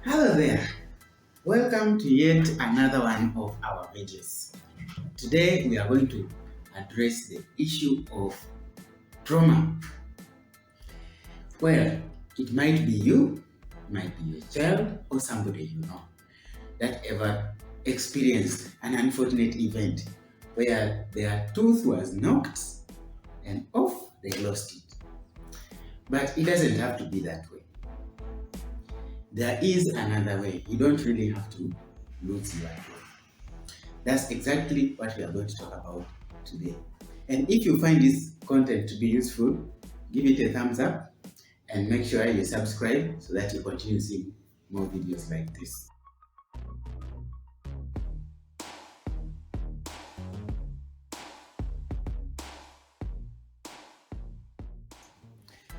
Hello there, welcome to yet another one of our videos. Today we are going to address the issue of trauma. Well, it might be you, it might be your child, or somebody you know that ever experienced an unfortunate event where their tooth was knocked and off, they lost it. But it doesn't have to be that way. There is another way. You don't really have to lose your tooth. That's exactly what we are going to talk about today. And if you find this content to be useful, give it a thumbs up and make sure you subscribe so that you continue seeing more videos like this.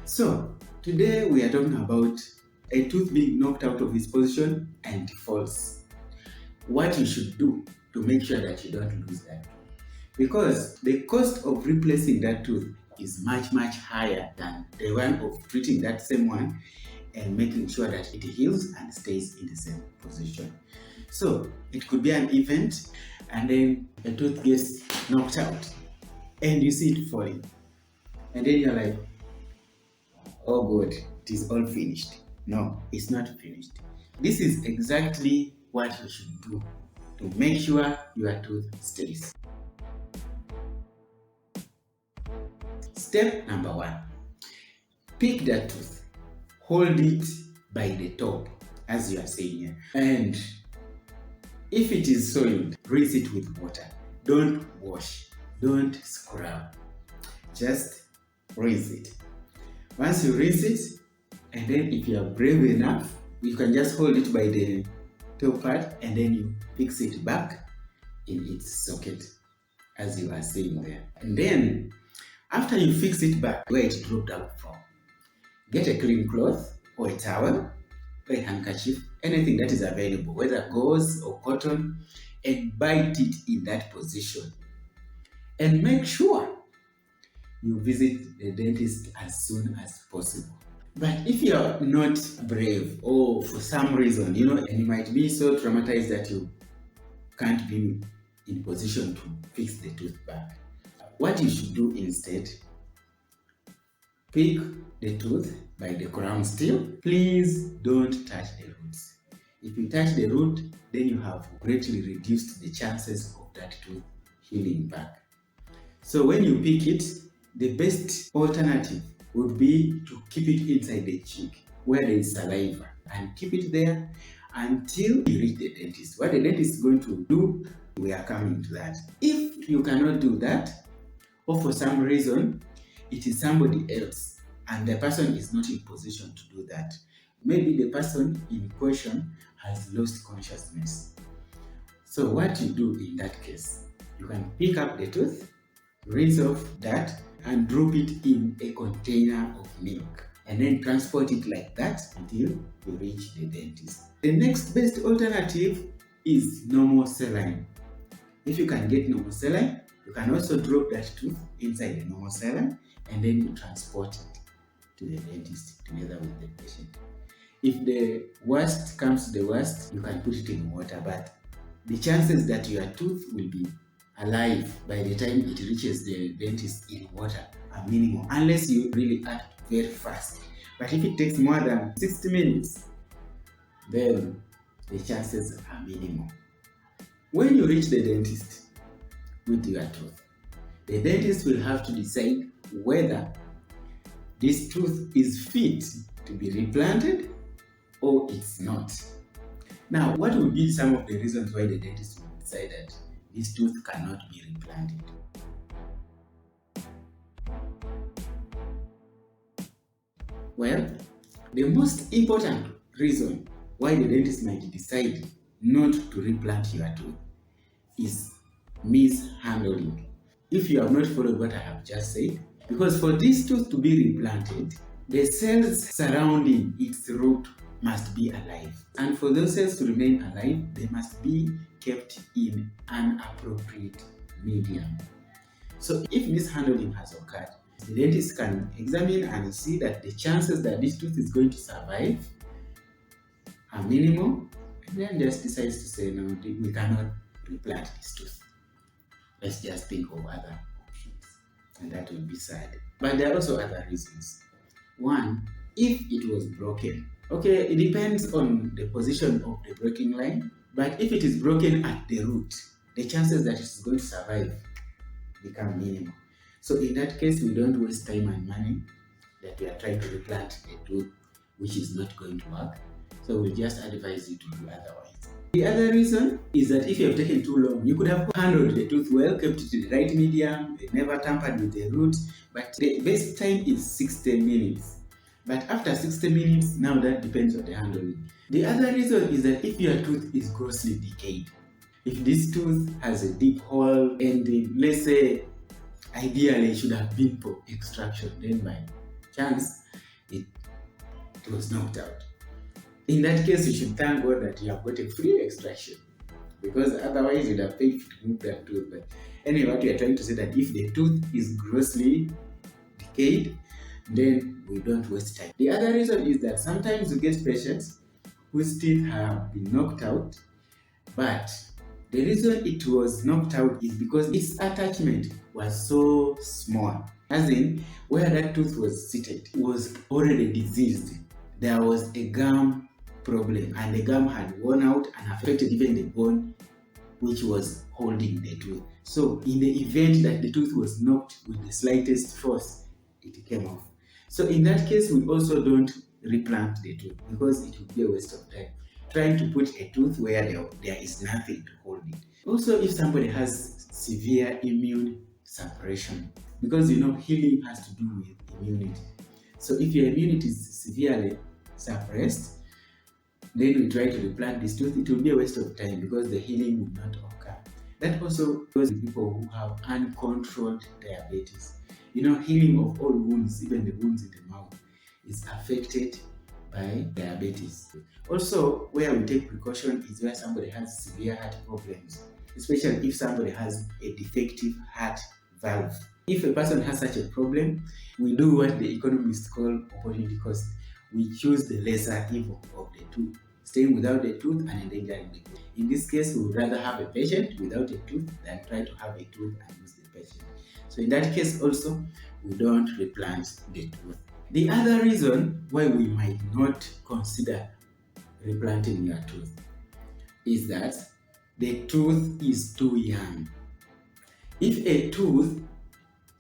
So, today we are talking about a tooth being knocked out of its position and falls. What you should do to make sure that you don't lose that. Because the cost of replacing that tooth is much higher than the one of treating that same one and making sure that it heals and stays in the same position. So it could be an event and then a tooth gets knocked out and you see it falling. And then you're like, oh God, it is all finished. No, it's not finished. This is exactly what you should do to make sure your tooth stays. Step number 1. Pick that tooth. Hold it by the top, as you are saying here. And if it is soiled, rinse it with water. Don't wash. Don't scrub. Just rinse it. Once you rinse it, and then if you are brave enough, you can just hold it by the top part and then you fix it back in its socket, as you are saying there. And then, after you fix it back where it dropped out from, get a clean cloth or a towel or a handkerchief, anything that is available, whether gauze or cotton, and bite it in that position. And make sure you visit the dentist as soon as possible. But if you are not brave or for some reason, and you might be so traumatized that you can't be in position to fix the tooth back, what you should do instead, pick the tooth by the crown still. Please don't touch the roots. If you touch the root, then you have greatly reduced the chances of that tooth healing back. So when you pick it, the best alternative would be to keep it inside the cheek where there is saliva and keep it there until you reach the dentist. What the dentist is going to do, we are coming to that. If you cannot do that, or for some reason it is somebody else and the person is not in position to do that, maybe the person in question has lost consciousness. So what you do in that case, you can pick up the tooth, rinse off that, and drop it in a container of milk and then transport it like that until you reach the dentist. The next best alternative is normal saline. If you can get normal saline, you can also drop that tooth inside the normal saline and then you transport it to the dentist together with the patient. If the worst comes to the worst, you can put it in water, but the chances that your tooth will be alive by the time it reaches the dentist in water are minimal, unless you really act very fast. But if it takes more than 60 minutes, then the chances are minimal. When you reach the dentist with your tooth, the dentist will have to decide whether this tooth is fit to be replanted or it's not. Now, what would be some of the reasons why the dentist will decide that this tooth cannot be replanted? Well, the most important reason why the dentist might decide not to replant your tooth is mishandling. If you have not followed what I have just said, because for this tooth to be replanted, the cells surrounding its root must be alive. And for those cells to remain alive, they must be kept in an appropriate medium. So if mishandling has occurred, the dentist can examine and see that the chances that this tooth is going to survive are are minimal, and then just decides to say, no, we cannot replant this tooth. Let's just think of other options. And that would be sad. But there are also other reasons. One, if it was broken. Okay, it depends on the position of the breaking line, but if it is broken at the root, the chances that it's going to survive become minimal. So in that case, we don't waste time and money that we are trying to replant a tooth which is not going to work. So we just advise you to do otherwise. The other reason is that if you have taken too long, you could have handled the tooth well, kept it to the right medium, never tampered with the root, but the best time is 60 minutes. But after 60 minutes, now that depends on the handling. The other reason is that if your tooth is grossly decayed, if this tooth has a deep hole and let's say ideally it should have been for extraction, then by chance it was knocked out. In that case, you should thank God that you have got a free extraction, because otherwise you'd have paid to remove that tooth. But anyway, what we are trying to say that if the tooth is grossly decayed, then we don't waste time. The other reason is that sometimes you get patients whose teeth have been knocked out, but the reason it was knocked out is because its attachment was so small. As in, where that tooth was seated was already diseased. There was a gum problem, and the gum had worn out and affected even the bone which was holding the tooth. So in the event that the tooth was knocked with the slightest force, it came off. So in that case, we also don't replant the tooth, because it would be a waste of time trying to put a tooth where there is nothing to hold it. Also, if somebody has severe immune suppression, because healing has to do with immunity. So if your immunity is severely suppressed, then we try to replant this tooth, it will be a waste of time because the healing will not occur. That also goes with people who have uncontrolled diabetes. Healing of all wounds, even the wounds in the mouth, is affected by diabetes. Also, where we take precaution is where somebody has severe heart problems, especially if somebody has a defective heart valve. If a person has such a problem, we do what the economists call opportunity cost. We choose the lesser evil of the two, staying without a tooth and endangering the tooth. In this case, we would rather have a patient without a tooth than try to have a tooth and lose the patient. So in that case also, we don't replant the tooth. The other reason why we might not consider replanting your tooth is that the tooth is too young. If a tooth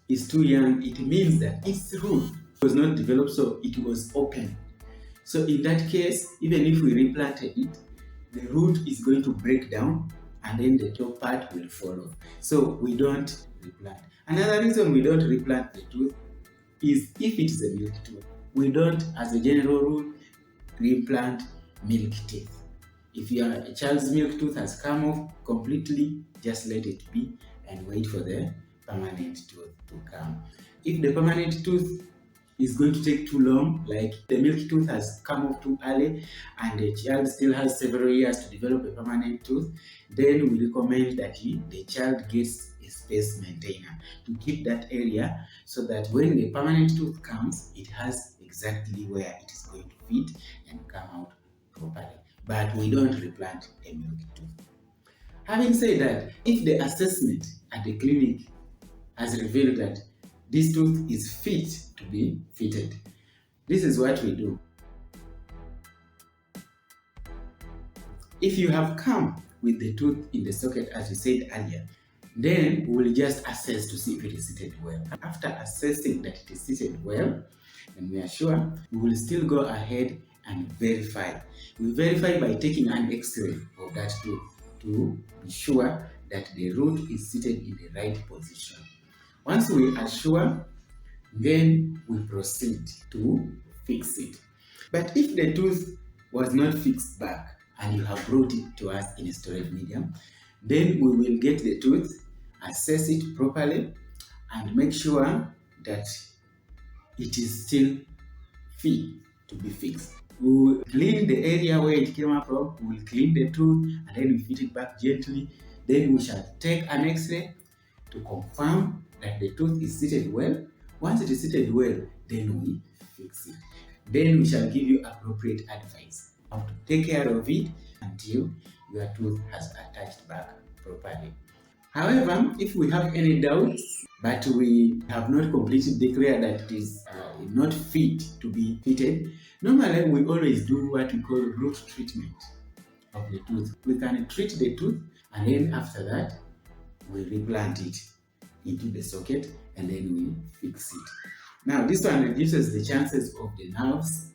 is too young, it means that its root was not developed, so it was open. So in that case, even if we replanted it, the root is going to break down and then the top part will fall off. So we don't replant. Another reason we don't replant the tooth is if it is a milk tooth. We don't, as a general rule, replant milk teeth. If your child's milk tooth has come off completely, just let it be and wait for the permanent tooth to come. If the permanent tooth is going to take too long, like the milk tooth has come off too early and the child still has several years to develop a permanent tooth, then we recommend that the child gets a space maintainer to keep that area so that when the permanent tooth comes, it has exactly where it is going to fit and come out properly. But we don't replant a milk tooth. Having said that, if the assessment at the clinic has revealed that this tooth is fit to be fitted, this is what we do. If you have come with the tooth in the socket, as we said earlier, then we will just assess to see if it is seated well. After assessing that it is seated well, and we are sure, we will still go ahead and verify. We verify by taking an X-ray of that tooth to be sure that the root is seated in the right position. Once we are sure, then we proceed to fix it. But if the tooth was not fixed back and you have brought it to us in a storage medium, then we will get the tooth, assess it properly, and make sure that it is still fit to be fixed. We will clean the area where it came from, we will clean the tooth, and then we fit it back gently. Then we shall take an X-ray to confirm that the tooth is seated well. Once it is seated well, then we fix it. Then we shall give you appropriate advice how to take care of it until your tooth has attached back properly. However, if we have any doubts, but we have not completely declared that it is not fit to be fitted, normally we always do what we call root treatment of the tooth. We can treat the tooth, and then after that, we replant it into the socket, and then we fix it. Now, this one reduces the chances of the nerves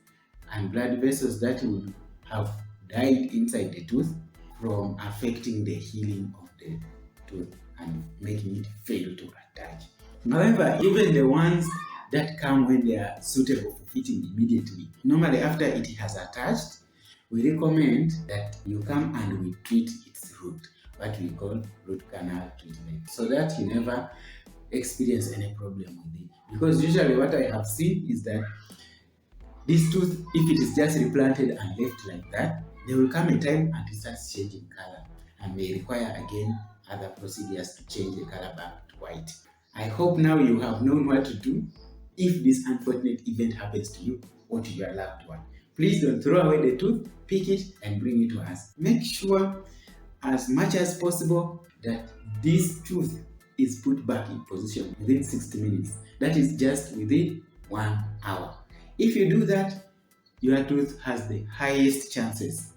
and blood vessels that would have died inside the tooth from affecting the healing of the tooth and making it fail to attach. However, even the ones that come when they are suitable for fitting immediately, normally after it has attached, we recommend that you come and we treat its root, what we call root canal treatment, so that you never experience any problem with it. Because usually what I have seen is that this tooth, if it is just replanted and left like that, there will come a time and it starts changing color and may require again other procedures to change the color back to white. I hope now you have known what to do if this unfortunate event happens to you or to your loved one. Please don't throw away the tooth, pick it and bring it to us. Make sure as much as possible that this tooth is put back in position within 60 minutes. That is just within 1 hour. If you do that, your tooth has the highest chances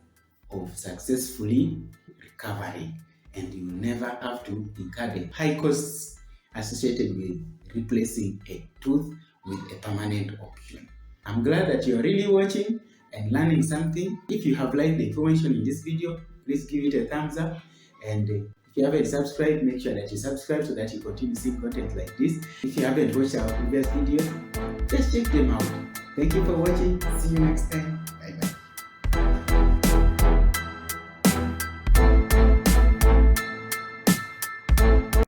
of successfully recovering, and you will never have to incur the high costs associated with replacing a tooth with a permanent option. I'm glad that you're really watching and learning something. If you have liked the information in this video, please give it a thumbs up, and if you haven't subscribed, make sure that you subscribe so that you continue seeing content like this. If you haven't watched our previous videos, just check them out. Thank you for watching. See you next time.